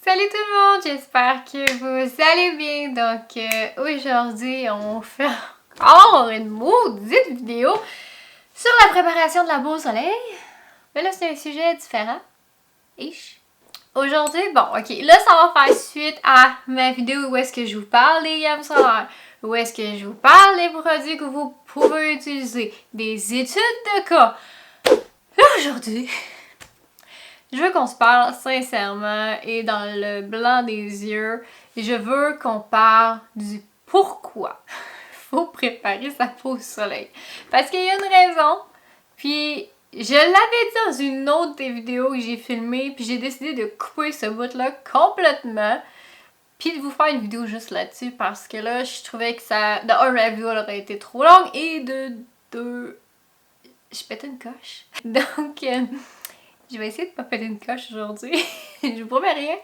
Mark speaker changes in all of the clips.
Speaker 1: Salut tout le monde, j'espère que vous allez bien. Donc aujourd'hui, on fait encore une maudite vidéo sur la préparation de la bourse au soleil. Mais là, c'est un sujet différent. Ish. Aujourd'hui, bon, ok, là, ça va faire suite à ma vidéo où est-ce que je vous parle des gammes solaires, où est-ce que je vous parle des produits que vous pouvez utiliser, des études de cas. Là, aujourd'hui, je veux qu'on se parle sincèrement et dans le blanc des yeux. Je veux qu'on parle du pourquoi faut préparer sa peau au soleil. Parce qu'il y a une raison. Puis je l'avais dit dans une autre des vidéos que j'ai filmées. Puis j'ai décidé de couper ce bout-là complètement. Puis de vous faire une vidéo juste là-dessus. Parce que là, je trouvais que ça... De un, la vidéo aurait été trop longue. Et de deux... Je pète une coche. Donc... je vais essayer de pas péter une coche aujourd'hui. Je vous promets rien.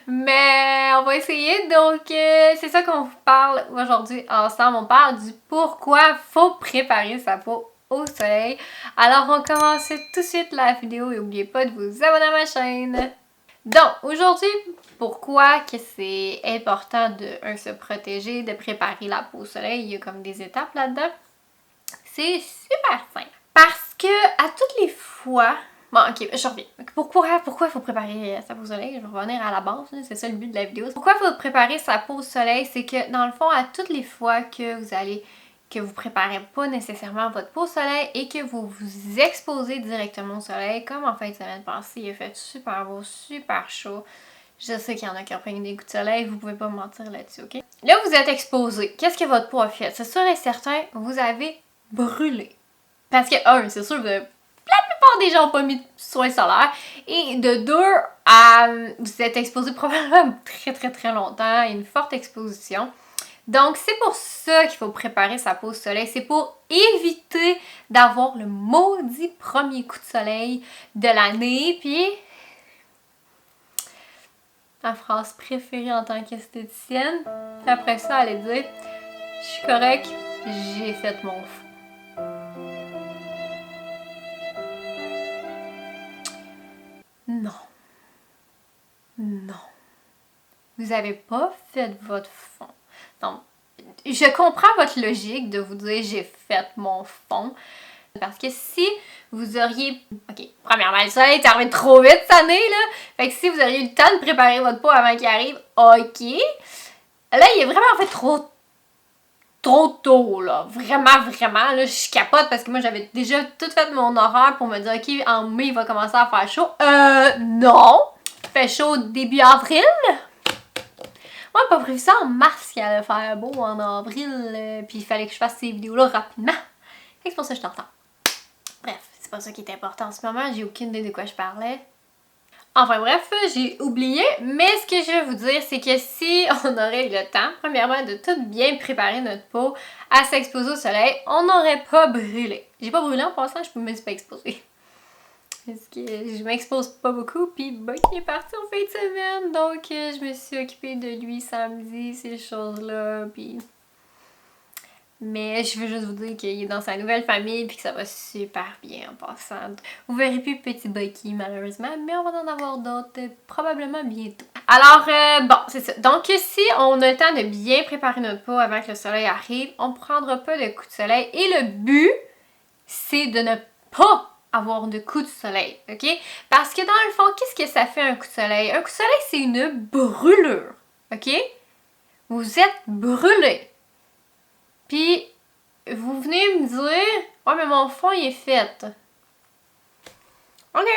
Speaker 1: Mais on va essayer. Donc, c'est ça qu'on vous parle aujourd'hui ensemble. On parle du pourquoi faut préparer sa peau au soleil. Alors, on commence tout de suite la vidéo et n'oubliez pas de vous abonner à ma chaîne. Donc, aujourd'hui, pourquoi que c'est important de se protéger, de préparer la peau au soleil. Il y a comme des étapes là-dedans. C'est super simple. Parce que à toutes les fois... Bon, ok, je reviens. Pourquoi il faut préparer sa peau au soleil? Je vais revenir à la base, c'est ça le but de la vidéo. Pourquoi il faut préparer sa peau au soleil? C'est que dans le fond, à toutes les fois que vous préparez pas nécessairement votre peau au soleil et que vous vous exposez directement au soleil, comme en fin de semaine passée, il a fait super beau, super chaud. Je sais qu'il y en a qui ont pris des coups de soleil, vous pouvez pas me mentir là-dessus, ok? Là, vous êtes exposé. Qu'est-ce que votre peau a fait? C'est sûr et certain, vous avez brûlé. Parce que, c'est sûr, la plupart des gens n'ont pas mis de soins solaires. Et de deux, vous êtes exposé probablement très très très longtemps, une forte exposition. Donc, c'est pour ça qu'il faut préparer sa peau au soleil. C'est pour éviter d'avoir le maudit premier coup de soleil de l'année. Puis, ma phrase préférée en tant qu'esthéticienne, après ça, elle allait dire « Je suis correcte, j'ai fait mon fou. » Non. Non. Vous n'avez pas fait votre fond. Donc, je comprends votre logique de vous dire j'ai fait mon fond. Parce que si vous auriez... Ok, premièrement, le soleil est arrivé trop vite cette année, là. Fait que si vous auriez eu le temps de préparer votre peau avant qu'il arrive, ok. Là, il est vraiment fait trop tôt, là. Vraiment, vraiment, là, je capote parce que moi, j'avais déjà tout fait mon horaire pour me dire, ok, en mai, il va commencer à faire chaud. Non! Il fait chaud début avril. Moi, j'ai pas prévu ça en mars qu'il allait faire beau en avril, puis il fallait que je fasse ces vidéos-là rapidement. Fait que c'est pour ça que je t'entends. Bref, c'est pas ça qui est important en ce moment, j'ai aucune idée de quoi je parlais. Enfin bref, j'ai oublié, mais ce que je veux vous dire, c'est que si on aurait eu le temps, premièrement, de tout bien préparer notre peau à s'exposer au soleil, on n'aurait pas brûlé. J'ai pas brûlé en passant, je me suis pas exposée. Parce que je m'expose pas beaucoup, puis Bucky est parti en fin de semaine, donc je me suis occupée de lui samedi, ces choses-là, puis... Mais je veux juste vous dire qu'il est dans sa nouvelle famille, puis que ça va super bien en passant. Vous verrez plus petit Bucky malheureusement, mais on va en avoir d'autres probablement bientôt. Alors, bon, c'est ça. Donc si on a le temps de bien préparer notre peau avant que le soleil arrive, on ne prendra pas de coups de soleil, et le but, c'est de ne pas avoir de coup de soleil, ok? Parce que dans le fond, qu'est-ce que ça fait un coup de soleil? Un coup de soleil, c'est une brûlure, ok? Vous êtes brûlé. Puis, vous venez me dire, ouais, mais mon fond, il est fait. Ok.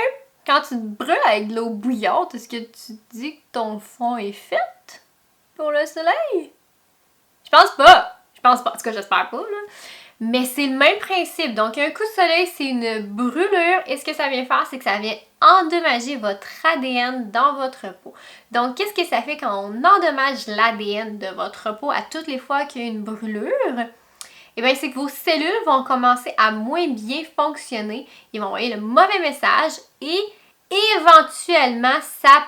Speaker 1: Quand tu te brûles avec de l'eau bouillante, est-ce que tu te dis que ton fond est fait pour le soleil? Je pense pas. En tout cas, j'espère pas, là. Mais c'est le même principe. Donc, un coup de soleil, c'est une brûlure. Et ce que ça vient faire, c'est que ça vient endommager votre ADN dans votre peau. Donc, qu'est-ce que ça fait quand on endommage l'ADN de votre peau à toutes les fois qu'il y a une brûlure? Eh bien, c'est que vos cellules vont commencer à moins bien fonctionner. Ils vont envoyer le mauvais message et éventuellement, ça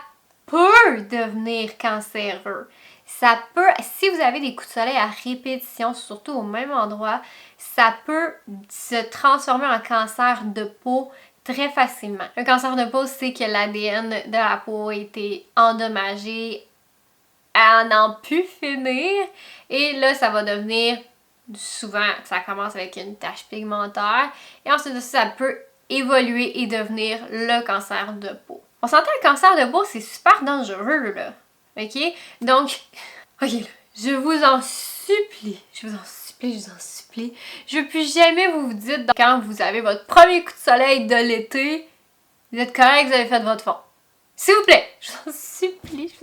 Speaker 1: peut devenir cancéreux. Ça peut, si vous avez des coups de soleil à répétition, surtout au même endroit, ça peut se transformer en cancer de peau très facilement. Un cancer de peau, c'est que l'ADN de la peau a été endommagé à n'en plus finir. Et là, ça va devenir, souvent, ça commence avec une tache pigmentaire. Et ensuite de ça, ça peut évoluer et devenir le cancer de peau. On s'entend, le cancer de peau, c'est super dangereux, là. OK? Donc, OK, là, je vous en supplie, je vous en supplie. Je veux plus jamais vous dites quand vous avez votre premier coup de soleil de l'été, vous êtes correct, vous avez fait votre fond. S'il vous plaît, je vous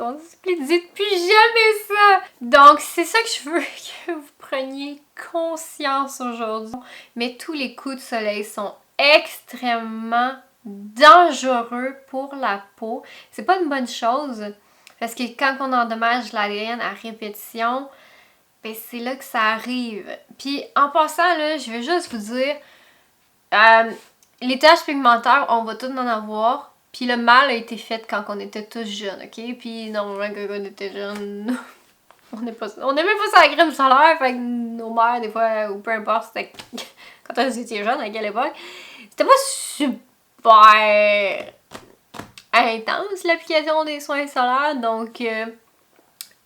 Speaker 1: en supplie, dites plus jamais ça. Donc, c'est ça que je veux que vous preniez conscience aujourd'hui. Mais tous les coups de soleil sont extrêmement dangereux pour la peau. C'est pas une bonne chose parce que quand on endommage l'ADN à répétition, ben c'est là que ça arrive. Puis en passant, là, je vais juste vous dire, les taches pigmentaires, on va toutes en avoir. Puis le mal a été fait quand on était tous jeunes, ok? Puis normalement, quand on était jeunes, on n'aimait pas ça la crème solaire, fait que nos mères, des fois, ou peu importe, c'était quand on était jeunes, à quelle époque, c'était pas super intense l'application des soins solaires, donc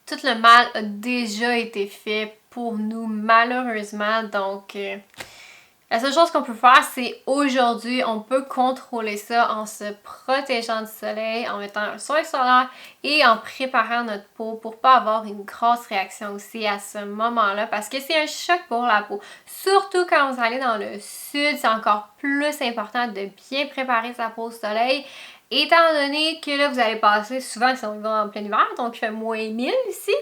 Speaker 1: tout le mal a déjà été fait pour nous, malheureusement, donc la seule chose qu'on peut faire, c'est aujourd'hui, on peut contrôler ça en se protégeant du soleil, en mettant un soin solaire et en préparant notre peau pour pas avoir une grosse réaction aussi à ce moment-là parce que c'est un choc pour la peau. Surtout quand vous allez dans le sud, c'est encore plus important de bien préparer sa peau au soleil. Étant donné que là, vous allez passer souvent, si on va en plein hiver, donc il fait moins 1000 ici,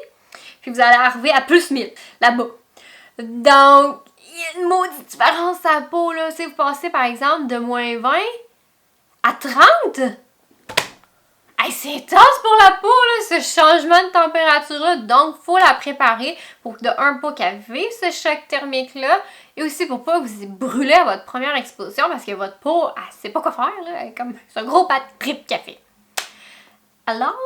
Speaker 1: puis vous allez arriver à plus 1000 là-bas. Donc, il y a une maudite différence à la peau, là. Si vous passez, par exemple, de moins 20 à 30, hey, c'est intense pour la peau, là, ce changement de température-là. Donc, il faut la préparer pour, de un, pas qu'elle vive ce choc thermique-là, et aussi pour pas que vous brûlez à votre première exposition, parce que votre peau, elle sait pas quoi faire, là. Elle est comme c'est un gros pat de café. Alors,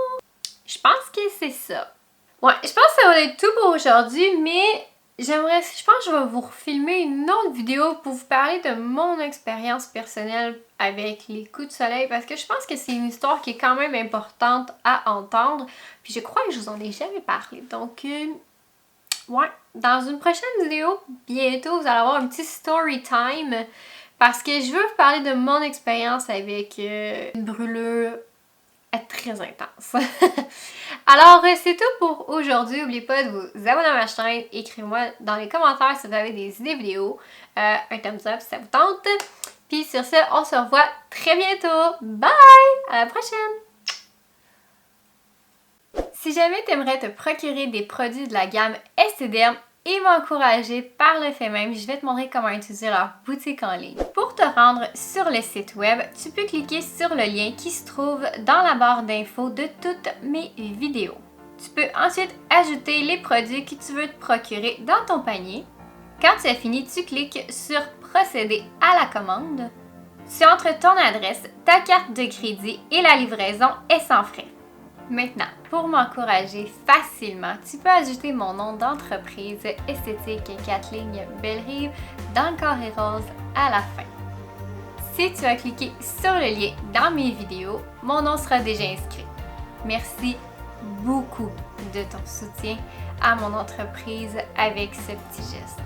Speaker 1: je pense que c'est ça. Ouais, je pense que ça va être tout pour aujourd'hui, mais je pense que je vais vous refilmer une autre vidéo pour vous parler de mon expérience personnelle avec les coups de soleil parce que je pense que c'est une histoire qui est quand même importante à entendre. Puis je crois que je vous en ai jamais parlé. Donc, ouais, dans une prochaine vidéo, bientôt, vous allez avoir un petit story time parce que je veux vous parler de mon expérience avec une brûlure très intense. Alors, c'est tout pour aujourd'hui. N'oubliez pas de vous abonner à ma chaîne. Écrivez-moi dans les commentaires si vous avez des idées vidéo. Un thumbs up si ça vous tente. Puis sur ce, on se revoit très bientôt. Bye! À la prochaine! Si jamais tu aimerais te procurer des produits de la gamme Esthederm et m'encourager par le fait même, je vais te montrer comment utiliser leur boutique en ligne. Pour te rendre sur le site web, tu peux cliquer sur le lien qui se trouve dans la barre d'infos de toutes mes vidéos. Tu peux ensuite ajouter les produits que tu veux te procurer dans ton panier. Quand tu as fini, tu cliques sur procéder à la commande. Tu entres ton adresse, ta carte de crédit et la livraison est sans frais. Maintenant, pour m'encourager facilement, tu peux ajouter mon nom d'entreprise Esthétique Kathleen Bellerive dans le carré rose à la fin. Si tu as cliqué sur le lien dans mes vidéos, mon nom sera déjà inscrit. Merci beaucoup de ton soutien à mon entreprise avec ce petit geste.